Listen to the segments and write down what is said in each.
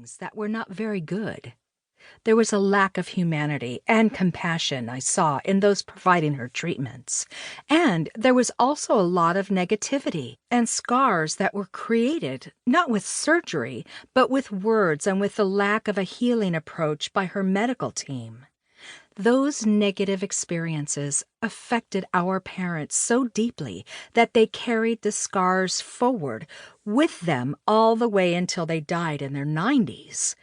things that were not very good. There was a lack of humanity and compassion I saw in those providing her treatments. And there was also a lot of negativity and scars that were created, not with surgery, but with words and with the lack of a healing approach by her medical team. Those negative experiences affected our parents so deeply that they carried the scars forward with them all the way until they died in their 90s.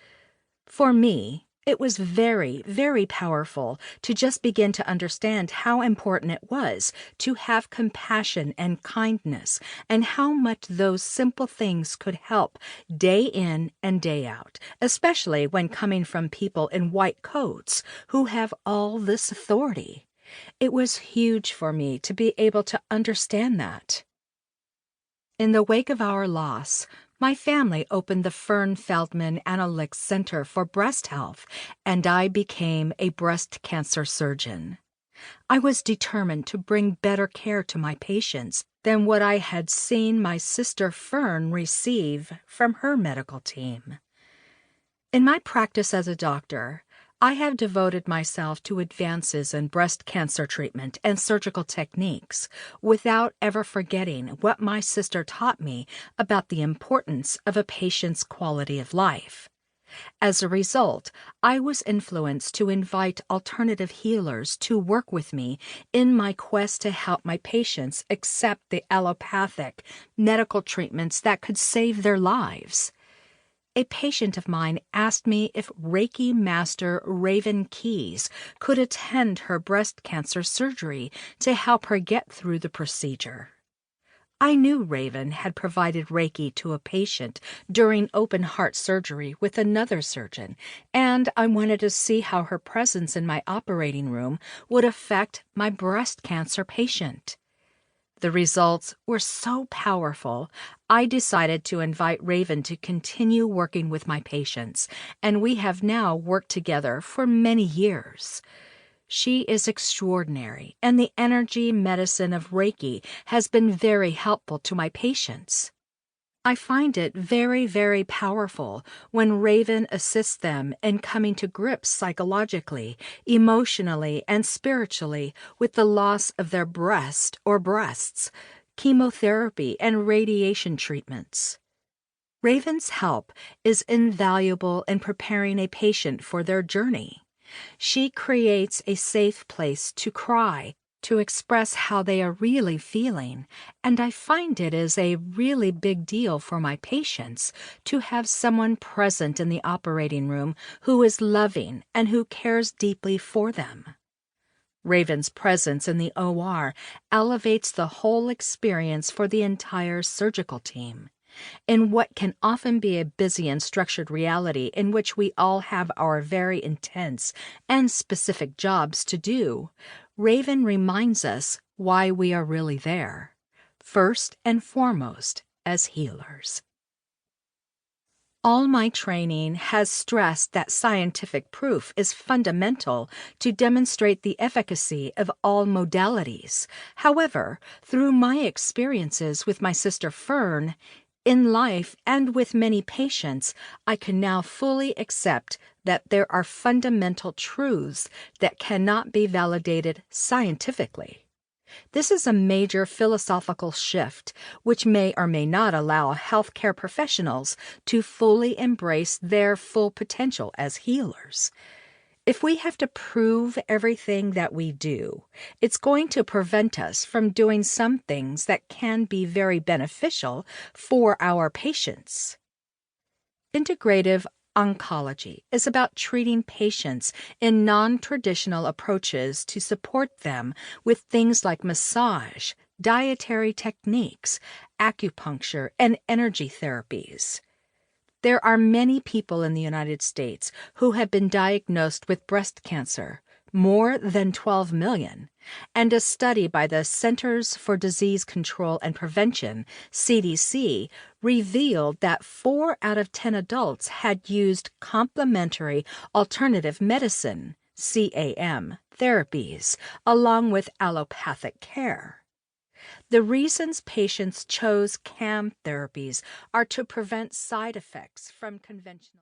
For me, it was very, very powerful to just begin to understand how important it was to have compassion and kindness, and how much those simple things could help day in and day out, especially when coming from people in white coats who have all this authority. It was huge for me to be able to understand that. In the wake of our loss, my family opened the Fern Feldman Analytics Center for Breast Health, and I became a breast cancer surgeon. I was determined to bring better care to my patients than what I had seen my sister Fern receive from her medical team. In my practice as a doctor, I have devoted myself to advances in breast cancer treatment and surgical techniques without ever forgetting what my sister taught me about the importance of a patient's quality of life. As a result, I was influenced to invite alternative healers to work with me in my quest to help my patients accept the allopathic medical treatments that could save their lives. A patient of mine asked me if Reiki Master Raven Keyes could attend her breast cancer surgery to help her get through the procedure. I knew Raven had provided Reiki to a patient during open-heart surgery with another surgeon, and I wanted to see how her presence in my operating room would affect my breast cancer patient. The results were so powerful, I decided to invite Raven to continue working with my patients, and we have now worked together for many years. She is extraordinary, and the energy medicine of Reiki has been very helpful to my patients. I find it very, very powerful when Raven assists them in coming to grips psychologically, emotionally, and spiritually with the loss of their breast or breasts, chemotherapy, and radiation treatments. Raven's help is invaluable in preparing a patient for their journey. She creates a safe place to cry, to express how they are really feeling, and I find it is a really big deal for my patients to have someone present in the operating room who is loving and who cares deeply for them. Raven's presence in the OR elevates the whole experience for the entire surgical team. In what can often be a busy and structured reality in which we all have our very intense and specific jobs to do, Raven reminds us why we are really there, first and foremost as healers. All my training has stressed that scientific proof is fundamental to demonstrate the efficacy of all modalities. However, through my experiences with my sister Fern, in life and with many patients, I can now fully accept that there are fundamental truths that cannot be validated scientifically. This is a major philosophical shift which may or may not allow healthcare professionals to fully embrace their full potential as healers. If we have to prove everything that we do, it's going to prevent us from doing some things that can be very beneficial for our patients. Integrative oncology is about treating patients in non-traditional approaches to support them with things like massage, dietary techniques, acupuncture, and energy therapies. There are many people in the United States who have been diagnosed with breast cancer, more than 12 million, and a study by the Centers for Disease Control and Prevention, CDC, revealed that 4 out of 10 adults had used complementary alternative medicine, CAM, therapies, along with allopathic care. The reasons patients chose CAM therapies are to prevent side effects from conventional